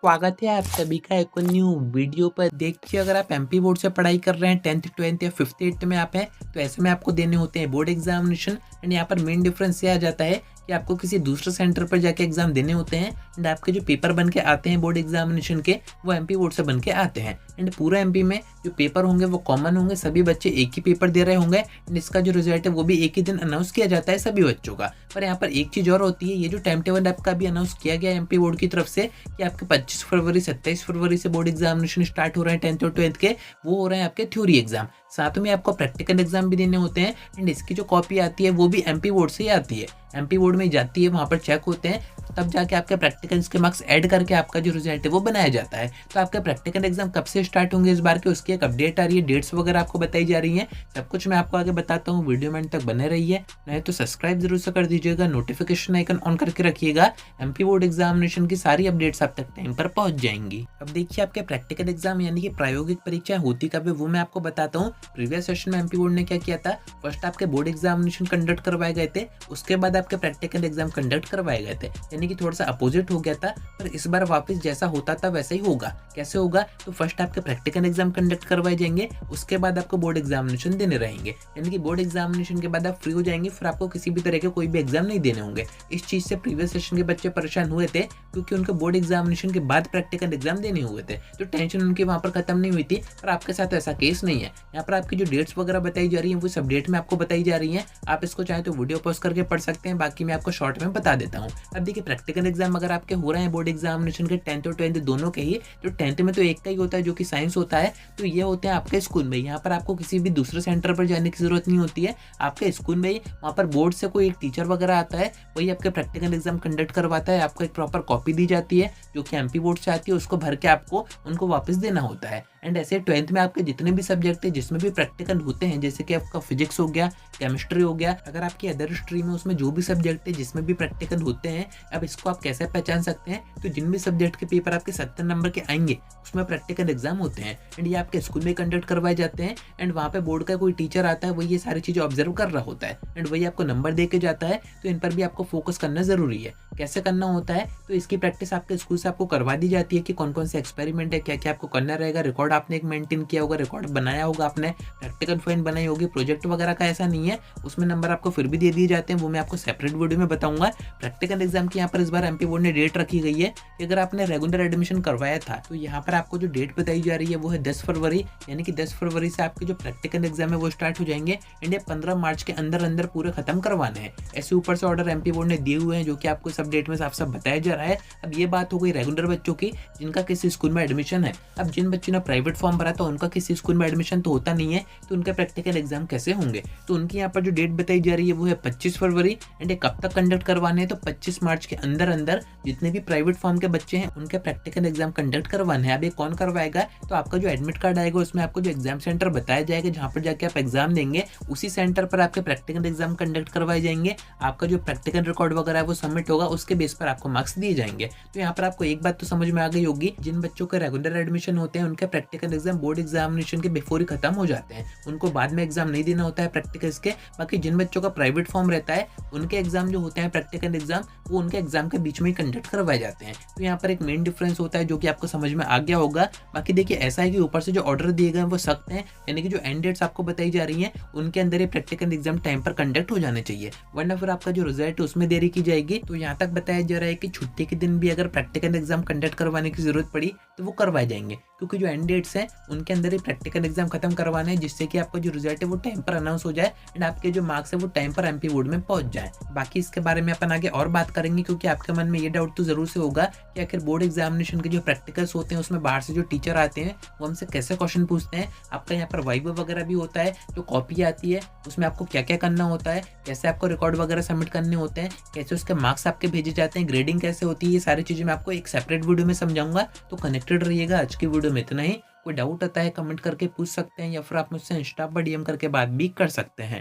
स्वागत है आप सभी का एक और न्यू वीडियो पर। देखिए, अगर आप एमपी बोर्ड से पढ़ाई कर रहे हैं 10th 12th या 5th 8th में आप हैं, तो ऐसे में आपको देने होते हैं बोर्ड एग्जामिनेशन। एंड यहाँ पर मेन डिफरेंस ये आ जाता है कि आपको किसी दूसरे सेंटर पर जाके एग्जाम देने होते हैं। एंड आपके जो पेपर बन के आते हैं बोर्ड एग्जामिनेशन के, वो एमपी बोर्ड से बन के आते हैं। एंड पूरा एमपी में जो पेपर होंगे वो कॉमन होंगे, सभी बच्चे एक ही पेपर दे रहे होंगे। एंड इसका जो रिजल्ट है वो भी एक ही दिन अनाउंस किया जाता है सभी बच्चों का। पर यहाँ पर एक चीज़ और होती है, ये जो टाइम टेबल आपका भी अनाउंस किया गया है एमपी बोर्ड की तरफ से कि आपके 25 फरवरी 27 फरवरी से बोर्ड एग्जामिनेशन स्टार्ट हो रहे हैं 10th और 12th के, वो हो रहे हैं आपके थ्योरी एग्जाम। साथ में आपको प्रैक्टिकल एग्जाम भी देने होते हैं। एंड इसकी जो कॉपी आती है वो भी एमपी बोर्ड से ही आती है, एमपी बोर्ड में जाती है, वहाँ पर चेक होते हैं, तब जाके आपके प्रैक्टिकल्स के मार्क्स ऐड करके आपका जो रिजल्ट है वो बनाया जाता है। तो आपके प्रैक्टिकल एग्जाम कब से स्टार्ट होंगे इस बार के, उसकी एक अपडेट आ रही है, डेट्स वगैरह आपको बताई जा रही है। सब कुछ मैं आपको आगे बताता हूँ, वीडियो में अंत तक बने रहिए। नहीं तो सब्सक्राइब जरूर से कर दीजिएगा, नोटिफिकेशन आइकन ऑन करके रखिएगा। एमपी बोर्ड एग्जामिनेशन की सारी अपडेट्स आप तक टाइम पर पहुंच जाएंगी। अब देखिए, आपके प्रैक्टिकल एग्जाम यानी कि प्रायोगिक परीक्षाएं होती कब है वो मैं आपको बताता हूँ। प्रीवियस सेशन में एमपी बोर्ड ने क्या किया था, फर्स्ट आपके बोर्ड एग्जामिनेशन कंडक्ट करवाए गए थे, उसके बाद आपके प्रैक्टिकल एग्जाम कंडक्ट करवाए गए थे, यानी कि थोड़ा सा अपोजिट हो गया था। पर इस बार वापस जैसा होता था वैसा ही होगा। कैसे होगा, तो फर्स्ट आपके प्रैक्टिकल एग्जाम कंडक्ट करवाए जाएंगे, उसके बाद आपको बोर्ड एग्जामिनेशन देने रहेंगे। यानी कि बोर्ड एग्जामिनेशन के बाद आप फ्री हो जाएंगे, फिर आपको किसी भी तरह के कोई भी एग्जाम नहीं देने होंगे। इस चीज से प्रीवियस सेशन के बच्चे परेशान हुए थे, क्योंकि उनको बोर्ड एग्जामिनेशन के बाद प्रैक्टिकल एग्जाम देने हुए थे, तो टेंशन उनकी वहां पर खत्म नहीं हुई थी। पर आपके साथ ऐसा केस नहीं है। यहाँ पर आपकी जो डेट्स वगैरह बताई जा रही है वो सब डेट में आपको बताई जा रही है। आप इसको चाहे तो वीडियो पॉज करके पढ़ सकते हैं, बाकी मैं आपको शॉर्ट में बता देता हूँ। अब देखिए, प्रैक्टिकल एग्जाम अगर आपके हो रहे हैं बोर्ड एग्जामिनेशन के 10th और 12th दोनों के ही, तो 10th में तो एक का ही होता है जो कि साइंस होता है, तो ये होते हैं आपके स्कूल में। यहाँ पर आपको किसी भी दूसरे सेंटर पर जाने की जरूरत नहीं होती है, आपके स्कूल में ही वहाँ पर बोर्ड से कोई एक टीचर वगैरह आता है, वही आपके प्रैक्टिकल एग्जाम कंडक्ट करवाता है। आपको एक प्रॉपर कॉपी दी जाती है जो कि एमपी बोर्ड से आती है, उसको भर के आपको उनको वापस देना होता है। एंड ऐसे 12th में आपके जितने भी सब्जेक्ट है जिसमें भी प्रैक्टिकल होते हैं, जैसे कि आपका फिजिक्स हो गया, केमिस्ट्री हो गया, अगर आपकी अदर स्ट्रीम है उसमें जो भी सब्जेक्ट है जिसमें भी प्रैक्टिकल होते हैं, अब इसको आप कैसे पहचान सकते हैं, तो जिन भी सब्जेक्ट के पेपर आपके 70 नंबर के आएंगे उसमें प्रैक्टिकल एग्जाम होते हैं। एंड ये आपके स्कूल में कंडक्ट करवाए जाते हैं। एंड वहाँ पे बोर्ड का कोई टीचर आता है, वही ये सारी चीजें ऑब्जर्व कर रहा होता है, एंड वही आपको नंबर दे के जाता है। तो इन पर भी आपको फोकस करना जरूरी है। कैसे करना होता है, तो इसकी प्रैक्टिस आपके स्कूल से आपको करवा दी जाती है कि कौन कौन से एक्सपेरिमेंट है, क्या क्या आपको करना रहेगा। रिकॉर्ड आपने एक मेंटेन किया होगा, रिकॉर्ड बनाया होगा आपने, प्रैक्टिकल फाइल बनाई होगी। प्रोजेक्ट वगैरह का ऐसा नहीं है, उसमें नंबर आपको फिर भी दे दिए जाते हैं, वो मैं आपको सेपरेट वीडियो में बताऊंगा। प्रैक्टिकल एग्जाम की यहाँ पर इस बार एमपी बोर्ड ने डेट रखी गई है कि अगर आपने रेगुलर एडमिशन करवाया था, तो यहाँ पर आपको जो डेट बताई जा रही है वो है 10 फरवरी, यानी कि 10 फरवरी से आपके जो प्रैक्टिकल एग्जाम है वो स्टार्ट हो जाएंगे। एंड ये 15 मार्च के अंदर अंदर पूरे खत्म करवाने हैं। ऐसे ऊपर से ऑर्डर एमपी बोर्ड ने दिए हुए हैं, जो कि आपको सब डेट में साफ साफ बताया जा रहा है। अब ये बात हो गई रेगुलर बच्चों की जिनका किसी स्कूल में एडमिशन है। अब जिन बच्चों ने प्राइवेट फॉर्म भरा था उनका किसी स्कूल में एडमिशन तो होता नहीं है, तो उनके प्रैक्टिकल एग्जाम कैसे होंगे, तो उनकी यहाँ पर जो डेट बताई जा रही है वो है 25 फरवरी। एंड ये कब तक कंडक्ट करवाने हैं, तो 25 मार्च के अंदर अंदर जितने भी प्राइवेट फॉर्म के बच्चे हैं उनके प्रैक्टिकल एग्जाम कंडक्ट करवाने हैं। अब ये कौन करवाएगा, तो आपका जो एडमिट कार्ड आएगा उसमें आपको जो एग्जाम सेंटर बताया जाएगा जहाँ पर जाके आप एग्जाम देंगे, उसी सेंटर पर आपके प्रैक्टिकल एग्जाम कंडक्ट करवाए जाएंगे। आपका जो प्रैक्टिकल रिकॉर्ड वगैरह है वो सबमिट होगा, उसके बेस पर आपको मार्क्स दिए जाएंगे। तो यहाँ पर आपको एक बात तो समझ में आ गई होगी, जिन बच्चों के रेगुलर एडमिशन होते हैं उनके प्रैक्टिकल एग्जाम बोर्ड एग्जामिनेशन के बिफोर ही खत्म हो जाते हैं, उनको बाद में एग्जाम नहीं देना होता है प्रैक्टिकल्स के। बाकी जिन बच्चों का प्राइवेट फॉर्म रहता है उनके एग्जाम जो होते हैं प्रैक्टिकल एग्जाम, वो उनके एग्जाम के बीच में ही कंडक्ट करवाए जाते हैं। तो यहाँ पर एक मेन डिफरेंस होता है जो कि आपको समझ में आ गया होगा। बाकी देखिए, ऐसा है कि ऊपर से जो ऑर्डर दिए गए हैं वो सख्त हैं, यानी कि जो एंड डेट्स आपको बताई जा रही हैं उनके अंदर ही प्रैक्टिकल एग्जाम टाइम पर कंडक्ट हो जाने चाहिए, वरना फिर आपका जो रिजल्ट है उसमें देरी की जाएगी। तो यहाँ तक बताया जा रहा है कि छुट्टी के दिन भी अगर प्रैक्टिकल एग्जाम कंडक्ट करवाने की जरूरत पड़ी तो वो करवाए जाएंगे, क्योंकि जो एंड डेट्स हैं उनके अंदर ही प्रैक्टिकल एग्जाम खत्म करवाने हैं, जिससे कि आपका जो रिजल्ट है वो टाइम पर अनाउंस हो जाए एंड आपके जो मार्क्स है वो टाइम पर एमपी बोर्ड में पहुंच जाए। बाकी इसके बारे में अपन आगे और बात करेंगे, क्योंकि आपके मन में ये डाउट तो जरूर से होगा कि आखिर बोर्ड एग्जामिनेशन के जो प्रैक्टिकल्स होते हैं उसमें बाहर से जो टीचर आते हैं वो हमसे कैसे क्वेश्चन पूछते हैं। आपका यहाँ पर वाइवा वगैरह भी होता है, जो कॉपी आती है उसमें आपको क्या क्या करना होता है, कैसे आपको रिकॉर्ड वगैरह सबमिट करने होते हैं, कैसे उसके मार्क्स आपके भेजे जाते हैं, ग्रेडिंग कैसे होती है, ये सारी चीजें मैं आपको एक सेपरेट वीडियो में समझाऊंगा। तो कनेक्टेड रहिएगा। आज की वीडियो में इतना ही। कोई डाउट आता है कमेंट करके पूछ सकते हैं, या फिर आप मुझसे इंस्टा पर डीएम करके बात भी कर सकते हैं।